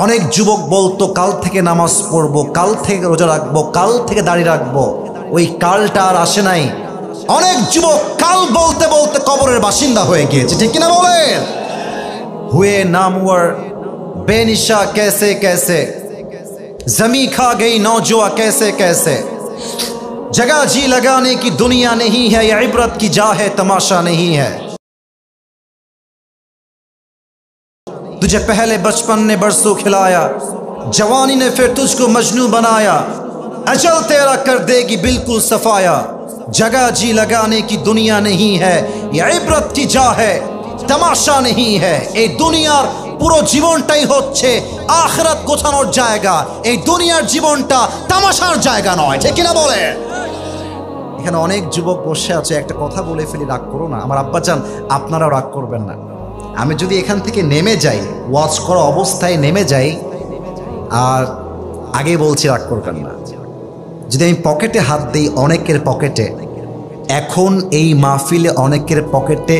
অনেক যুবক বলতো কাল থেকে নামাজ পড়বো, কাল থেকে রোজা রাখবো, কাল থেকে দাড়ি রাখবো। ওই কালটা আর আসে নাই। অনেক যুবক কাল বলতে বলতে কবরের বাসিন্দা হয়ে গিয়েছে, ঠিক কিনা বলেন? हुए नामवर बेनिशा कैसे कैसे, जमी खा गई नौजुआ कैसे कैसे, जगह जी लगाने की दुनिया नहीं है, ये इबरत की जा है तमाशा नहीं है। तुझे पहले बचपन ने बरसों खिलाया, जवानी ने फिर तुझको मजनू बनाया, अजल तेरा कर देगी बिल्कुल सफाया, जगह जी लगाने की दुनिया नहीं है, ये इबरत की जा है तमाशा नहीं है। এই দুনিয়ার পুরো জীবনটাই হচ্ছে আখিরাত গোছানোর জায়গা। এই দুনিয়ার জীবনটা তামাশার জায়গা নয়, ঠিক কিনা বলে? এখানে অনেক যুবক বসে আছে, একটা কথা বলে ফেলি, রাগ করো না আমার আব্বাজান, আপনারাও রাগ করবেন না। আমি যদি এখান থেকে নেমে যাই, ওয়াচ করা অবস্থায় নেমে যাই, আর আগে বলছি রাগ করবেন না, যদি আমি পকেটে হাত দিই অনেকের পকেটে, এখন এই মাহফিলে অনেকের পকেটে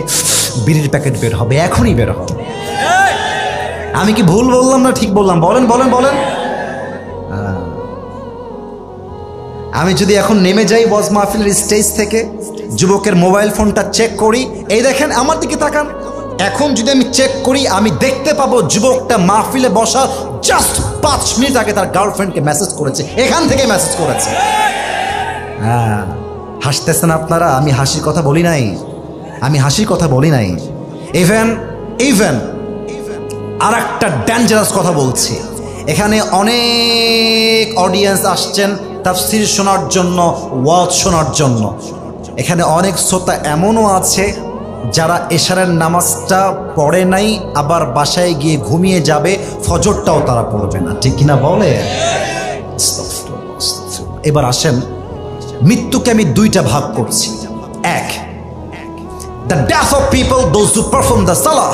বিড়ির প্যাকেট বের হবে, এখনই বের হবে। আমি কি ভুল বললাম না ঠিক বললাম? বলেন বলেন বলেন। আমি যদি এখন নেমে যাই ওয়াজ মাহফিলের স্টেজ থেকে, যুবকের মোবাইল ফোনটা চেক করি, এই দেখেন আমার দিকে তাকান, এখন যদি আমি চেক করি আমি দেখতে পাবো যুবকটা মাহফিলে বসার জাস্ট 5 মিনিট আগে তার গার্লফ্রেন্ডকে মেসেজ করেছে, এখান থেকে মেসেজ করেছে। হ্যাঁ, হাসতেছেন আপনারা, আমি হাসির কথা বলি নাই, আমি হাসির কথা বলি নাই। ইভেন আর একটা ডেঞ্জারাস কথা বলছি, এখানে অনেক অডিয়েন্স আসছেন তাফসীর শোনার জন্য, ওয়াজ শোনার জন্য। এখানে অনেক শ্রোতা এমনও আছে যারা এশারের নামাজটা পড়ে নাই, আবার বাসায় গিয়ে ঘুমিয়ে যাবে, ফজরটাও তারা পড়বে না, ঠিক কিনা বলে? এবার আসেন, মৃত্যুকে আমি দুইটা ভাগ করছি। এক, the death of people those who perform the salah.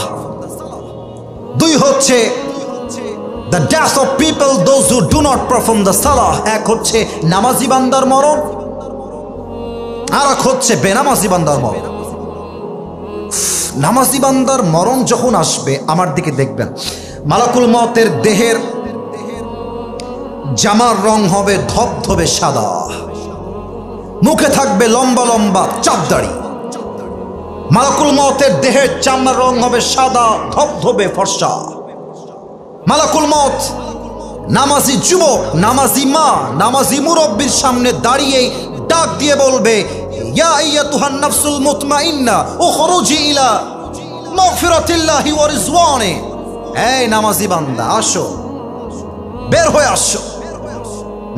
দুই হচ্ছে the death of people those who do not perform the salah. এক হচ্ছে নামাজি বান্দার মরণ, আর এক হচ্ছে বেনামাজি বান্দার মরণ। নামাজি বান্দার মরণ যখন আসবে, আমার দিকে দেখবেন, মালাকুল মওতের দেহের জামার রং হবে ধবধবে সাদা, মুখে থাকবে লম্বা লম্বা চাপ দাড়ি। মালাকুল মওতের দেহের চামড়ার রং হবে সাদা ধবধবে ফর্সা। মালাকুল মওত নামাজি যুবক, নামাজি মা, নামাজি মুরব্বির সামনে দাঁড়িয়ে ডাক দিয়ে বলবে, ইয়া আইয়াতুহান নাফসুল মুতমাইন্না উখরুজি ইলা মাগফিরাতিল্লাহি ওয়া রিজওয়ানি। এই নামাজি বান্দা, আসো, বের হয়ে আসো।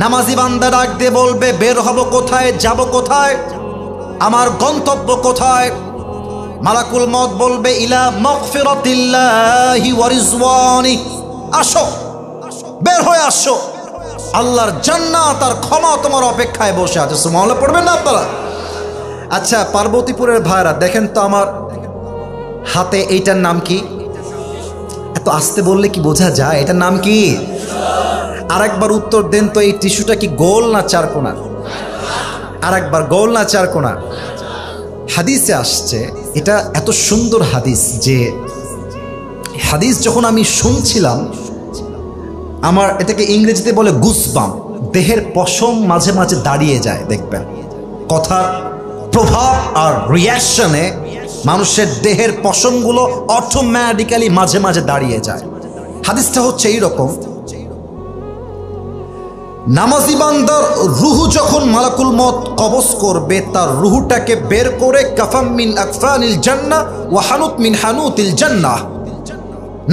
নামাজি বান্দা ডাক দিয়ে বলবে, বের হব কোথায়, যাব কোথায়, আমার গন্তব্য কোথায়? মালাকুল মওত বলবে, ইলা মাগফিরাতিল্লাহি ওয়া রিজওয়ানি। আসো, বের হয়ে আসো, আল্লাহর জান্নাত আর ক্ষমা তোমার অপেক্ষায় বসে আছে। সুবহানাল্লাহ পড়বেন না আপনারা? আচ্ছা, পার্বতীপুরের ভাইরা দেখেন তো আমার হাতে, এইটার নাম কি? এত আস্তে বললে কি বোঝা যায়? এটার নাম কি? আরেকবার উত্তর দেন তো, এই টিস্যুটা কি গোল না চারকোনা? আরেকবার, গোল না চারকোনা? হাদিসে আসছে, এটা এত সুন্দর হাদিস যে হাদিস যখন আমি শুনছিলাম, আমার এটাকে ইংরেজিতে বলে গুসবাম, দেহের পশম মাঝে মাঝে দাঁড়িয়ে যায়। দেখবেন কথার প্রভাব আর রিয়াকশনে মানুষের দেহের পশমগুলো অটোমেটিক্যালি মাঝে মাঝে দাঁড়িয়ে যায়। হাদিসটা হচ্ছে এইরকম, নামাজি বান্দার রুহু যখন মালাকুল মওত কবজ করবে, তার রুহুটাকে বের করে কাফাম মিন আকফানিল জান্নাহ ওয়া হানুত মিন হানুতিল জান্নাহ,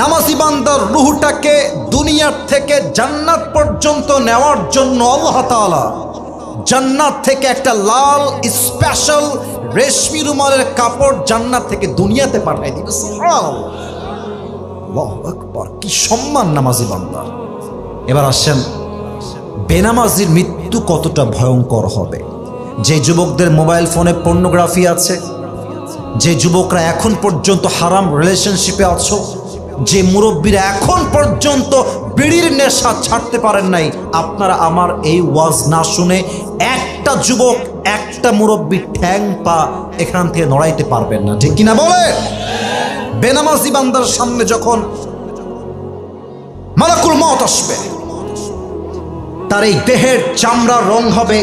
নামাজি বান্দার রুহুটাকে দুনিয়ার থেকে জান্নাত পর্যন্ত নেওয়ার জন্য আল্লাহ তাআলা জান্নাত থেকে একটা লাল স্পেশাল রেশমি রুমালের কাপড় জান্নাত থেকে দুনিয়াতে পাঠিয়ে দিবে। সুবহানাল্লাহ, আল্লাহু আকবার, কি সম্মান নামাজি বান্দার। এবার আসেন, বেনামাজির মৃত্যু কতটা ভয়ঙ্কর হবে। যে যুবকদের মোবাইল ফোনে পর্নোগ্রাফি আছে, যে যুবকরা এখন পর্যন্ত হারাম রিলেশনশিপে আছো, যে মুরব্বীরা এখন পর্যন্ত বিড়ির নেশা ছাড়তে পারেন নাই, আপনারা আমার এই ওয়াজ না শুনে একটা যুবক, একটা মুরব্বী ঠ্যাং পা এখান থেকে নড়াইতে পারবেন না, ঠিক কিনা বলে? বেনামাজি বান্দার সামনে যখন মালাকুল মওত আসবে, তার এই দেহের চামড়ার রং হবে